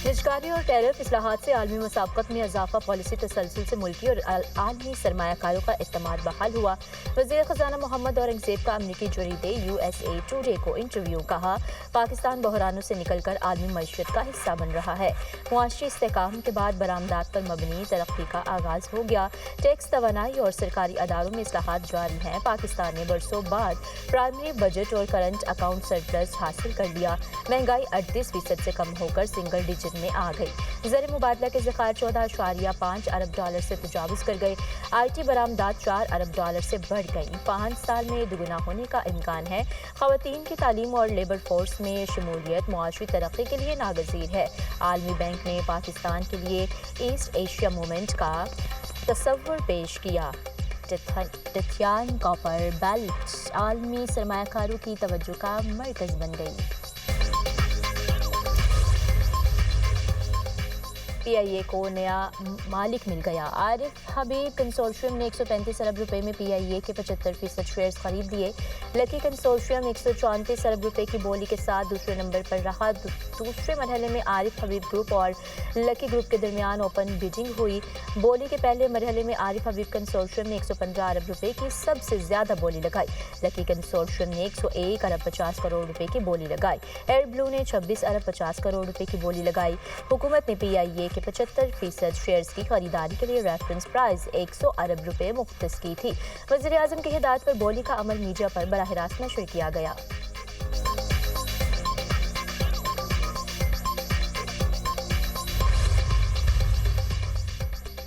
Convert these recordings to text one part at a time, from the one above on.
निजकारी और टैरिफ इस्लाहात से आलमी मुसाबकत में इजाफा पॉलिसी तसलसल से मुल्की और आलमी सरमायाकारों का इत्तेमाद बहाल हुआ। वज़ीर ख़ज़ाना मोहम्मद औरंगज़ेब का अमरीकी जरीदे USA टुडे को इंटरव्यू। कहा, पाकिस्तान बहरानों से निकलकर आलमी मईशत का हिस्सा बन रहा है। मुआशी इस्तेहकाम के बाद बरामदात पर मबनी तरक्की का आगाज़ हो गया। टैक्स, तवानाई और सरकारी अदारों में इस्लाहात जारी हैं। पाकिस्तान ने बरसों बाद प्राइमरी बजट और करंट अकाउंट सरप्लस हासिल कर लिया। महंगाई 38% से कम होकर सिंगल डिजिट में आ गई। ज़र मुबादला के ज़खायर 14.5 अरब डॉलर से तजावुज़ कर गए। IT बरामदात 4 अरब डॉलर से बढ़ गई। 5 साल में दुगुना होने का इम्कान है। ख़वातीन की तालीम और लेबर फोर्स में शमूलियत मुआशी तरक्की के लिए नागज़ीर है। आलमी बैंक ने पाकिस्तान के लिए ईस्ट एशिया मूवमेंट का तस्वुर पेश किया। टिथियान कॉपर बेल्ट आलमी सरमायाकारों की तवज्जो का मरकज़ बन गई। PIA को नया मालिक मिल गया। आरिफ हबीब कंसोर्शियम ने 135 अरब रुपए में PIA के 75% शेयर्स खरीद लिए। लकी कंसोर्शियम 134 अरब रुपए की बोली के साथ दूसरे नंबर पर रहा। दूसरे मरहले में आरिफ हबीब ग्रुप और लकी ग्रुप के दरमियान ओपन बिडिंग हुई। बोली के पहले मरहले में आरिफ हबीब कंसोर्शियम ने 115 अरब रुपए की सबसे ज्यादा बोली लगाई। लकी कंसोर्शियम ने 101 अरब 50 करोड़ रुपए की बोली लगाई। एयर ब्लू ने 26 अरब 50 करोड़ रुपए की बोली लगाई। हुकूमत ने PIA के 75% शेयर्स की खरीदारी के लिए रेफरेंस प्राइस 100 अरब रुपए मुख्तस की थी। वज़ीर आज़म की हिदायत पर बोली का अमल मीडिया पर बराह रास्त नशर किया गया।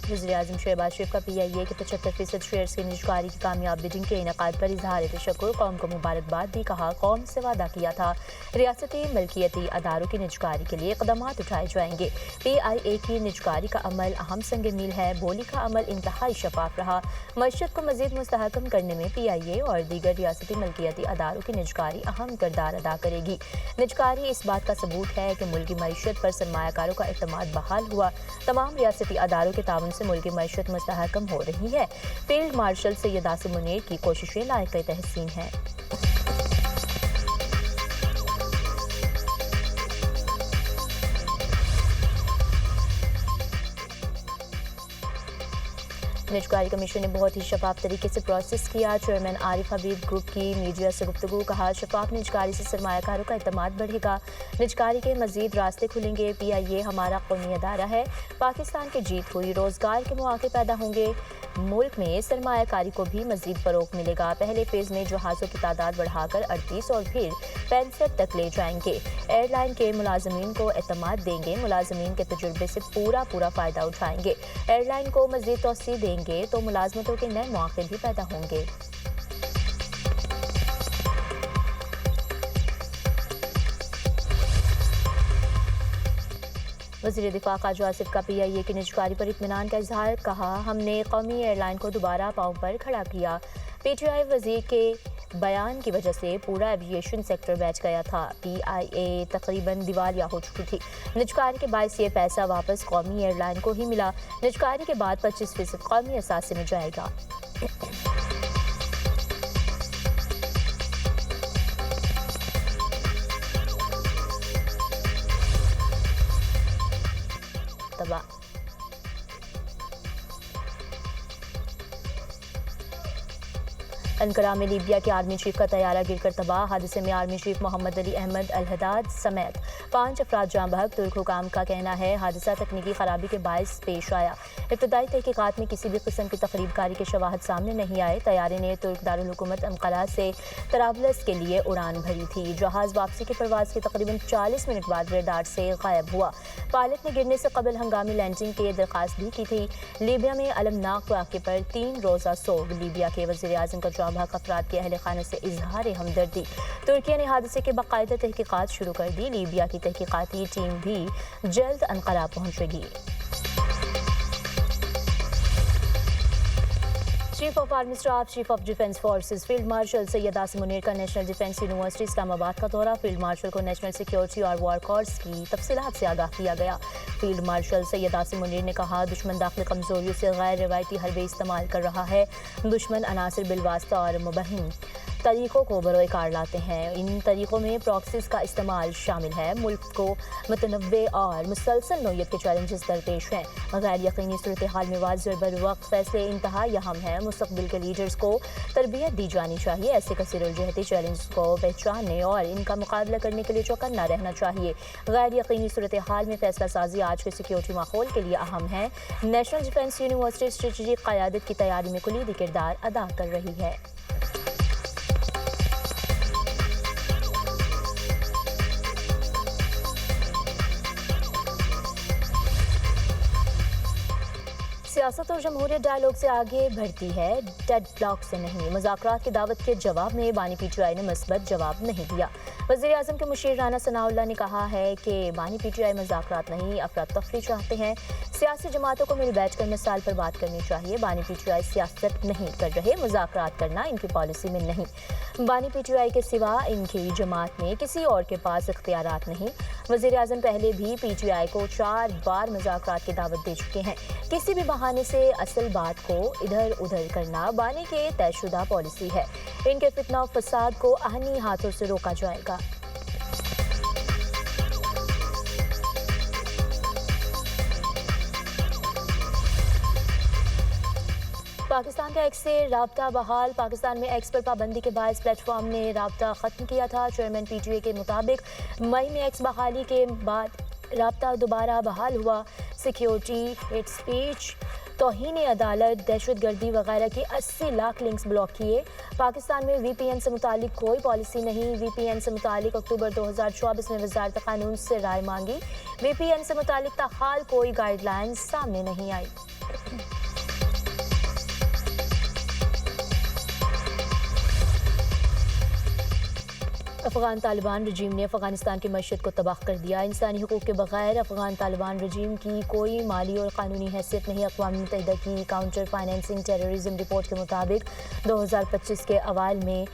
वज़ीर-ए-आज़म शहबाज शरीफ का PIA के 75% शेयर्स की निजकारी की कामयाब बिडिंग के इनेकाद पर इजहार तशक्कुर, कौम को मुबारकबाद दी। कहा, कौम से वादा किया था रियासती मलकियती अदारों की निजकारी के लिए इक़दामात उठाए जाएंगे। PIA की निजकारी का अमल अहम संग मील है। बोली का अमल इंतहाई शफाफ रहा। मईशत को मज़ीद मुस्तहकम करने में PIA और दीगर रियासती मलकियती अदारों की निजकारी अहम किरदार अदा करेगी। निजकारी इस बात का सबूत है कि मुल्की मईशत पर सरमायाकारों का एतमाद बहाल हुआ। तमाम रियासती अदारों के ताउन से मुल्की मईशत मुस्तहकम हो रही है। फील्ड मार्शल सैयद आसिम मुनीर की कोशिशें लायक तहसीन हैं। निजकारी कमीशन ने बहुत ही शफाफ तरीके से प्रोसेस किया। चेयरमैन आरिफ हबीब ग्रुप की मीडिया से गुफ्तगू। कहा, शफाफ निजकारी से सरमायाकारों का एतमाद बढ़ेगा। निजकारी के मजीद रास्ते खुलेंगे। PIA हमारा कौमी अदारा है। पाकिस्तान की जीत हुई, रोजगार के मौके पैदा होंगे। मुल्क में सरमायाकारी को भी मजीद फरोग मिलेगा। पहले फेज में जहाज़ों की तादाद बढ़ाकर 38 और फिर 65 तक ले जाएंगे। एयरलाइन के मुलाजमीन को एतमाद देंगे। मुलाजमीन के तजुर्बे से पूरा फ़ायदा उठाएंगे। एयरलाइन को मजीद तोसी देंगे तो मुलाजमतों के नए मौके भी पैदा होंगे। वज़ीर दिफा ख़ाजा आसिफ का PIA की निजकारी पर इत्मीनान का इजहार। कहा, हमने कौमी एयरलाइन को दोबारा पांव पर खड़ा किया। PTI वज़ीर के बयान की वजह से पूरा एविएशन सेक्टर बैठ गया था। PIA तकरीबन दिवालिया हो चुकी थी। निजकारी के बायस ये पैसा वापस कौमी एयरलाइन को ही मिला। निजकारी के बाद 25% कौमी असासे में जाएगा। अंकारा में लीबिया के आर्मी चीफ का तैयारा गिरकर तबाह। हादसे में आर्मी चीफ मोहम्मद अली अहमद अल हदाद समेत 5 अफराद जाँ बहक। तुर्क हुकाम का कहना है हादसा तकनीकी खराबी के बायस पेश आया। इब्तदाई तहकीकात में किसी भी किस्म की तकरीबकारी के शवाहद सामने नहीं आए। तैयारे ने तुर्क दारुल हुकूमत अंकारा से तराबलस के लिए उड़ान भरी थी। जहाज़ वापसी की परवाज़ के तकरीबन 40 मिनट बाद रेडार से गायब हुआ। पायलट ने गिरने से कबल हंगामी लैंडिंग की दरख्वास्त भी की थी। लीबिया में अलमनाक वाक़े पर 3 रोज़ा सोग। लीबिया के वज़ीर आज़म का जाँ बहक अफराद के अहल खाने से इजहार हमदर्दी। तुर्किया ने हादसे के बाकायदा तहकीकात शुरू कर दी। लीबिया की तहकीकाती टीम भी जल्द अंकारा पहुंचेगी। Chief of army staff, chief of defence forces field marshal Syed Asim Munir का नेशनल डिफेंस यूनिवर्सिटी इस्लामाबाद का दौरा। फील्ड मार्शल को नेशनल सिक्योरिटी और वॉर कोर्स की तफसीलात से आगाह किया गया। फील्ड मार्शल सैयद आसिम मुनीर ने कहा, दुश्मन दाखिली कमजोरियों से गैर रिवायती हरबे इस्तेमाल कर रहा है। दुश्मन अनासिर बिलवास्ता और मुबहिम طریقوں کو بروئے کار لاتے ہیں۔ ان طریقوں میں پراکسیز کا استعمال شامل ہے۔ ملک کو متنوع اور مسلسل نوعیت کے چیلنجز درپیش ہیں۔ غیر یقینی صورتحال میں واضح اور بروقت فیصلے انتہائی اہم ہیں۔ مستقبل کے لیڈرز کو تربیت دی جانی چاہیے۔ ایسے کثیر الجہتی چیلنجز کو پہچاننے اور ان کا مقابلہ کرنے کے لیے چوکنا رہنا چاہیے۔ غیر یقینی صورتحال میں فیصلہ سازی آج کے سیکیورٹی ماحول کے لیے اہم ہے۔ نیشنل ڈیفنس یونیورسٹی اسٹریٹجک قیادت کی تیاری میں کلیدی کردار ادا کر رہی ہے۔ سیاست اور جمہوریت ڈائیلاگ سے آگے بڑھتی ہے، ڈیڈ لاک سے نہیں۔ مذاکرات کی دعوت کے جواب میں بانی پی ٹی آئی نے مثبت جواب نہیں دیا۔ وزیر اعظم کے مشیر رانا ثناء اللہ نے کہا ہے کہ بانی پی ٹی آئی مذاکرات نہیں، افراتفری چاہتے ہیں۔ سیاسی جماعتوں کو مل بیٹھ کر مسائل پر بات کرنی چاہیے۔ بانی پی ٹی آئی سیاست نہیں کر رہے، مذاکرات کرنا ان کی پالیسی میں نہیں۔ بانی پی ٹی آئی کے سوا ان کی جماعت میں کسی اور کے پاس اختیارات نہیں۔ وزیر اعظم پہلے بھی پی ٹی آئی کو 4 بار مذاکرات کی دعوت دے چکے ہیں۔ کسی بھی بہانے سے اصل بات کو ادھر ادھر کرنا بانی کے طے شدہ پالیسی ہے۔ ان کے فتنہ و فساد کو آہنی ہاتھوں سے روکا جائے گا۔ پاکستان کا ایکس سے رابطہ بحال۔ پاکستان میں ایکس پر پابندی کے باعث پلیٹ فارم نے رابطہ ختم کیا تھا۔ چیئرمین پی ٹی اے کے مطابق مئی میں ایکس بحالی کے بعد رابطہ دوبارہ بحال ہوا۔ سیکیورٹی، ہیٹ اسپیچ، توہین عدالت، دہشت گردی وغیرہ کی 80 لاکھ لنکس بلاک کیے۔ پاکستان میں وی پی این سے متعلق کوئی پالیسی نہیں۔ وی پی این سے متعلق اکتوبر 2024 میں وزارت قانون سے رائے مانگی۔ وی پی این سے متعلق تاحال کوئی گائیڈ لائن سامنے نہیں آئی۔ افغان طالبان رجیم نے افغانستان کی معیشت کو تباہ کر دیا۔ انسانی حقوق کے بغیر افغان طالبان رجیم کی کوئی مالی اور قانونی حیثیت نہیں۔ اقوام متحدہ کی کاؤنٹر فائنینسنگ ٹیررزم رپورٹ کے مطابق 2025 کے اوائل میں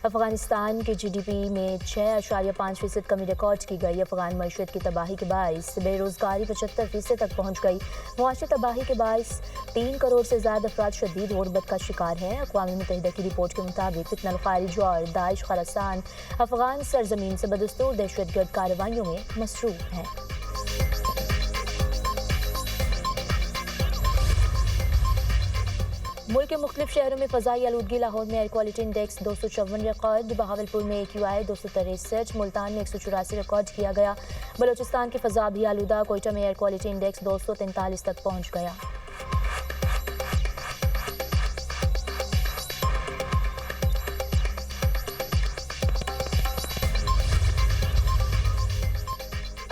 افغانستان کے جی ڈی پی میں 6.5% کمی ریکارڈ کی گئی۔ افغان معیشت کی تباہی کے باعث بے روزگاری 75% تک پہنچ گئی۔ معاشی تباہی کے باعث 3 کروڑ سے زیادہ افراد شدید غربت کا شکار ہیں۔ اقوام متحدہ کی رپورٹ کے مطابق فتنہ الخارج اور داعش خراسان افغان سرزمین سے بدستور دہشت گرد کارروائیوں میں مصروف ہیں۔ ملک کے مختلف شہروں میں فضائی آلودگی۔ لاہور میں air quality index 254 record, Bahawalpur میں AQI 263، ملتان میں 184 ریکارڈ کیا گیا۔ بلوچستان کی فضا بھی آلودہ، کوئٹہ میں ایئر کوالٹی انڈیکس 243 تک پہنچ گیا۔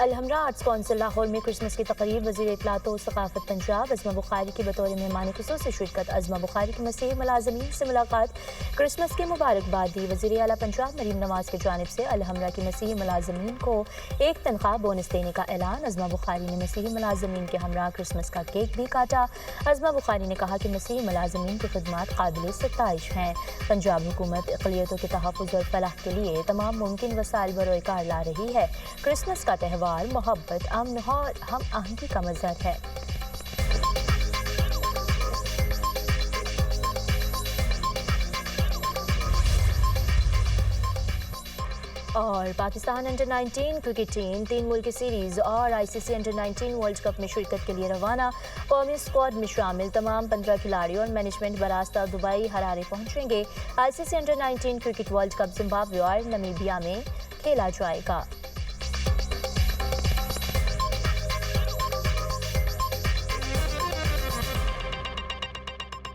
الحمرا آرٹس کونسل لاہور میں کرسمس کی تقریب۔ وزیر اطلاعات و ثقافت پنجاب عظمہ بخاری کی بطور مہمان خصوصی شرکت۔ عظمہ بخاری کی مسیحی ملازمین سے ملاقات، کرسمس کی مبارکباد دی۔ وزیر اعلیٰ پنجاب مریم نواز کی جانب سے الحمرا کی مسیحی ملازمین کو 1 تنخواہ بونس دینے کا اعلان۔ عظمہ بخاری نے مسیحی ملازمین کے ہمراہ کرسمس کا کیک بھی کاٹا۔ عظمہ بخاری نے کہا کہ مسیحی ملازمین کی خدمات قابل ستائش ہیں۔ پنجاب حکومت اقلیتوں کے تحفظ اور فلاح کے لیے تمام ممکن وسائل بروئے کار لا رہی ہے۔ کرسمس کا تہوار محبت، امن اور ہم آہنگی کا مظہر ہے۔ اور پاکستان انڈر 19 کرکٹ ٹیم 3 ملکی سیریز اور ICC انڈر 19 ورلڈ کپ میں شرکت کے لیے روانہ۔ قومی اسکواڈ میں شامل تمام 15 کھلاڑی اور مینجمنٹ براستہ دبئی ہرارے پہنچیں گے۔ ICC under 19 cricket world cup Zimbabwe اور نمیبیا میں کھیلا جائے گا۔